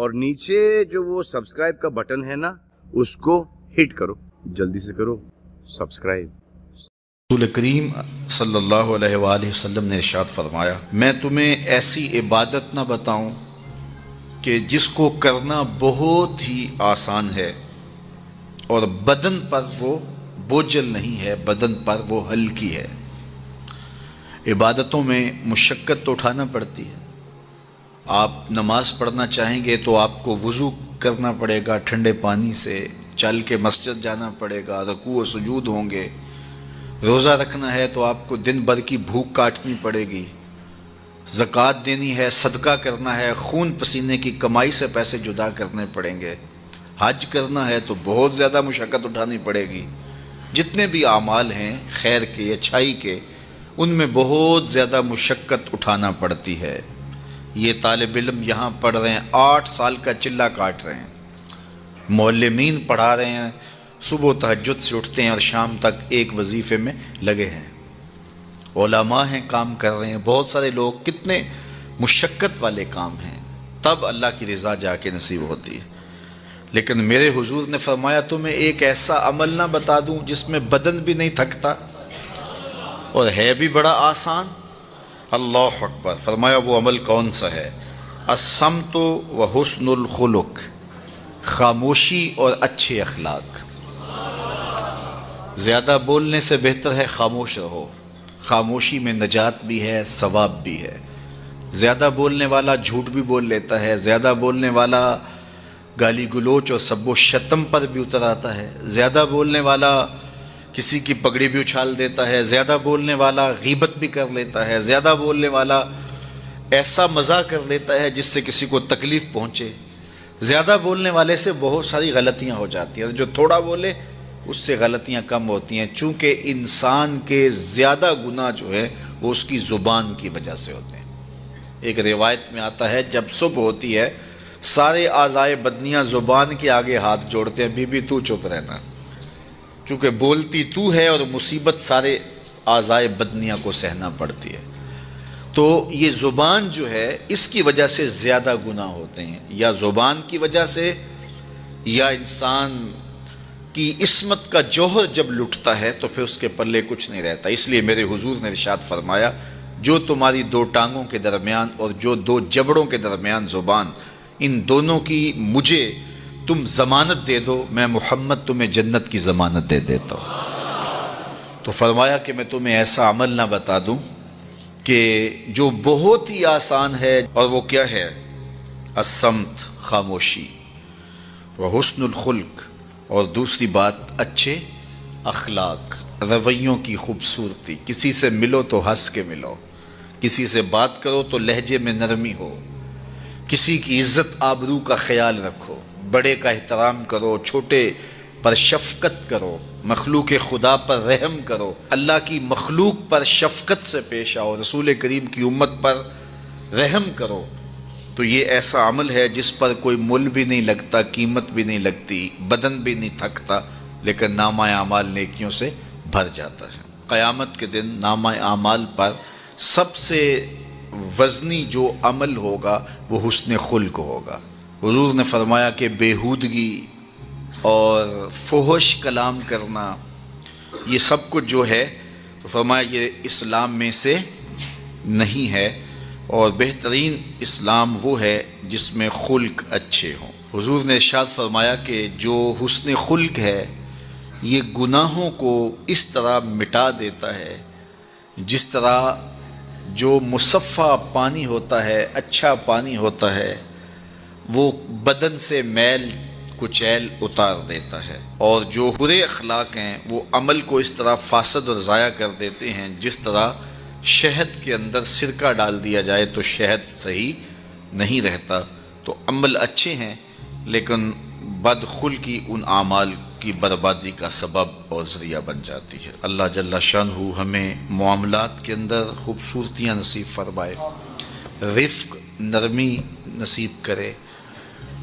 اور نیچے جو وہ سبسکرائب کا بٹن ہے نا اس کو ہٹ کرو، جلدی سے کرو سبسکرائب۔ رسول کریم صلی اللہ علیہ وآلہ وسلم نے ارشاد فرمایا، میں تمہیں ایسی عبادت نہ بتاؤں کہ جس کو کرنا بہت ہی آسان ہے اور بدن پر وہ بوجھل نہیں ہے، بدن پر وہ ہلکی ہے۔ عبادتوں میں مشقت تو اٹھانا پڑتی ہے۔ آپ نماز پڑھنا چاہیں گے تو آپ کو وضو کرنا پڑے گا ٹھنڈے پانی سے، چل کے مسجد جانا پڑے گا، رکوع و سجود ہوں گے۔ روزہ رکھنا ہے تو آپ کو دن بھر کی بھوک کاٹنی پڑے گی، زکوٰۃ دینی ہے، صدقہ کرنا ہے، خون پسینے کی کمائی سے پیسے جدا کرنے پڑیں گے، حج کرنا ہے تو بہت زیادہ مشقت اٹھانی پڑے گی۔ جتنے بھی اعمال ہیں خیر کے، اچھائی کے، ان میں بہت زیادہ مشقت اٹھانا پڑتی ہے۔ یہ طالب علم یہاں پڑھ رہے ہیں، 8 سال کا چلہ کاٹ رہے ہیں، معلمین پڑھا رہے ہیں، صبح تہجد سے اٹھتے ہیں اور شام تک ایک وظیفے میں لگے ہیں، علماء ہیں کام کر رہے ہیں، بہت سارے لوگ، کتنے مشقت والے کام ہیں، تب اللہ کی رضا جا کے نصیب ہوتی ہے۔ لیکن میرے حضور نے فرمایا تمہیں ایک ایسا عمل نہ بتا دوں جس میں بدن بھی نہیں تھکتا اور ہے بھی بڑا آسان؟ اللہ اکبر! فرمایا وہ عمل کون سا ہے؟ الصمت و حسن الخلق، خاموشی اور اچھے اخلاق۔ زیادہ بولنے سے بہتر ہے خاموش رہو، خاموشی میں نجات بھی ہے، ثواب بھی ہے۔ زیادہ بولنے والا جھوٹ بھی بول لیتا ہے، زیادہ بولنے والا گالی گلوچ اور سب و شتم پر بھی اتر آتا ہے، زیادہ بولنے والا کسی کی پگڑی بھی اچھال دیتا ہے، زیادہ بولنے والا غیبت بھی کر لیتا ہے، زیادہ بولنے والا ایسا مزاح کر لیتا ہے جس سے کسی کو تکلیف پہنچے۔ زیادہ بولنے والے سے بہت ساری غلطیاں ہو جاتی ہیں، جو تھوڑا بولے اس سے غلطیاں کم ہوتی ہیں، چونکہ انسان کے زیادہ گناہ جو ہے وہ اس کی زبان کی وجہ سے ہوتے ہیں۔ ایک روایت میں آتا ہے جب صبح ہوتی ہے سارے اعضائے بدنیاں زبان کے آگے ہاتھ جوڑتے ہیں، بی بی تو چپ رہنا، چونکہ بولتی تو ہے اور مصیبت سارے اعضائے بدنیاں کو سہنا پڑتی ہے۔ تو یہ زبان جو ہے اس کی وجہ سے زیادہ گناہ ہوتے ہیں، یا زبان کی وجہ سے یا انسان کی عصمت کا جوہر جب لٹتا ہے تو پھر اس کے پلے کچھ نہیں رہتا۔ اس لیے میرے حضور نے ارشاد فرمایا جو تمہاری 2 ٹانگوں کے درمیان اور جو 2 جبڑوں کے درمیان زبان، ان دونوں کی مجھے تم ضمانت دے دو، میں محمد تمہیں جنت کی ضمانت دے دیتا ہوں۔ تو فرمایا کہ میں تمہیں ایسا عمل نہ بتا دوں کہ جو بہت ہی آسان ہے، اور وہ کیا ہے؟ الصمت، خاموشی، وحسن الخلق، اور دوسری بات اچھے اخلاق، رویوں کی خوبصورتی۔ کسی سے ملو تو ہنس کے ملو، کسی سے بات کرو تو لہجے میں نرمی ہو، کسی کی عزت آبرو کا خیال رکھو، بڑے کا احترام کرو، چھوٹے پر شفقت کرو، مخلوق خدا پر رحم کرو، اللہ کی مخلوق پر شفقت سے پیش آؤ، رسول کریم کی امت پر رحم کرو۔ تو یہ ایسا عمل ہے جس پر کوئی مل بھی نہیں لگتا، قیمت بھی نہیں لگتی، بدن بھی نہیں تھکتا، لیکن نامہ اعمال نیکیوں سے بھر جاتا ہے۔ قیامت کے دن نامہ اعمال پر سب سے وزنی جو عمل ہوگا وہ حسن خلق ہوگا۔ حضور نے فرمایا کہ بیہودگی اور فحش کلام کرنا، یہ سب کچھ جو ہے، تو فرمایا یہ اسلام میں سے نہیں ہے، اور بہترین اسلام وہ ہے جس میں خلق اچھے ہوں۔ حضور نے ارشاد فرمایا کہ جو حسن خلق ہے یہ گناہوں کو اس طرح مٹا دیتا ہے جس طرح جو مصفہ پانی ہوتا ہے، اچھا پانی ہوتا ہے، وہ بدن سے میل کچیل اتار دیتا ہے، اور جو برے اخلاق ہیں وہ عمل کو اس طرح فاسد اور ضائع کر دیتے ہیں جس طرح شہد کے اندر سرکہ ڈال دیا جائے تو شہد صحیح نہیں رہتا۔ تو عمل اچھے ہیں لیکن بدخلقی ان اعمال کی بربادی کا سبب اور ذریعہ بن جاتی ہے۔ اللہ جل شانہ ہمیں معاملات کے اندر خوبصورتیاں نصیب فرمائے، رفق، نرمی نصیب کرے،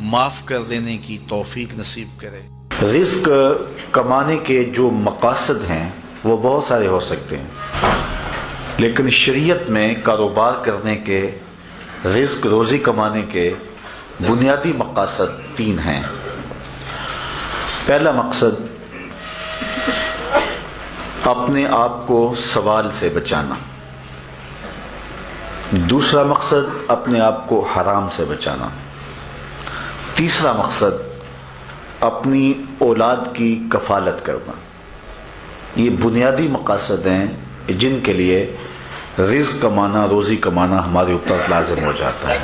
معاف کر دینے کی توفیق نصیب کرے۔ رزق کمانے کے جو مقاصد ہیں وہ بہت سارے ہو سکتے ہیں، لیکن شریعت میں کاروبار کرنے کے، رزق روزی کمانے کے بنیادی مقاصد تین ہیں۔ پہلا مقصد اپنے آپ کو سوال سے بچانا، دوسرا مقصد اپنے آپ کو حرام سے بچانا، تیسرا مقصد اپنی اولاد کی کفالت کرنا۔ یہ بنیادی مقاصد ہیں جن کے لیے رزق کمانا، روزی کمانا ہمارے اوپر لازم ہو جاتا ہے۔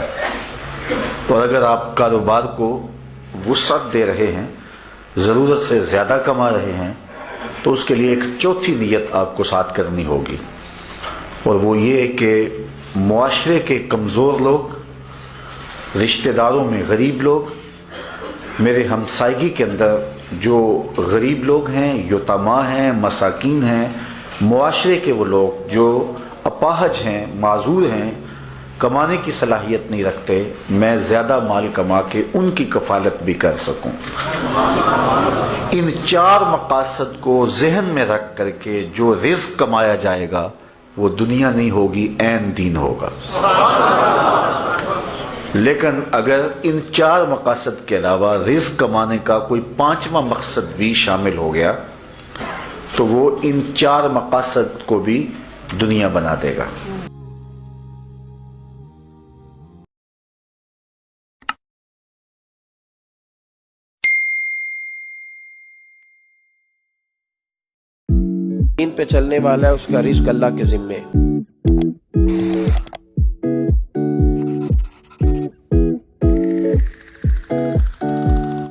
اور اگر آپ کاروبار کو وسعت دے رہے ہیں، ضرورت سے زیادہ کما رہے ہیں، تو اس کے لیے ایک چوتھی نیت آپ کو ساتھ کرنی ہوگی، اور وہ یہ کہ معاشرے کے کمزور لوگ، رشتہ داروں میں غریب لوگ، میرے ہمسائیگی کے اندر جو غریب لوگ ہیں، یتیما ہیں، مساکین ہیں، معاشرے کے وہ لوگ جو اپاہج ہیں، معذور ہیں، کمانے کی صلاحیت نہیں رکھتے، میں زیادہ مال کما کے ان کی کفالت بھی کر سکوں۔ ان چار مقاصد کو ذہن میں رکھ کر کے جو رزق کمایا جائے گا وہ دنیا نہیں ہوگی، عین دین ہوگا۔ لیکن اگر ان چار مقاصد کے علاوہ رزق کمانے کا کوئی پانچواں مقصد بھی شامل ہو گیا تو وہ ان چار مقاصد کو بھی دنیا بنا دے گا۔ دین پہ چلنے والا ہے، اس کا رزق اللہ کے ذمے۔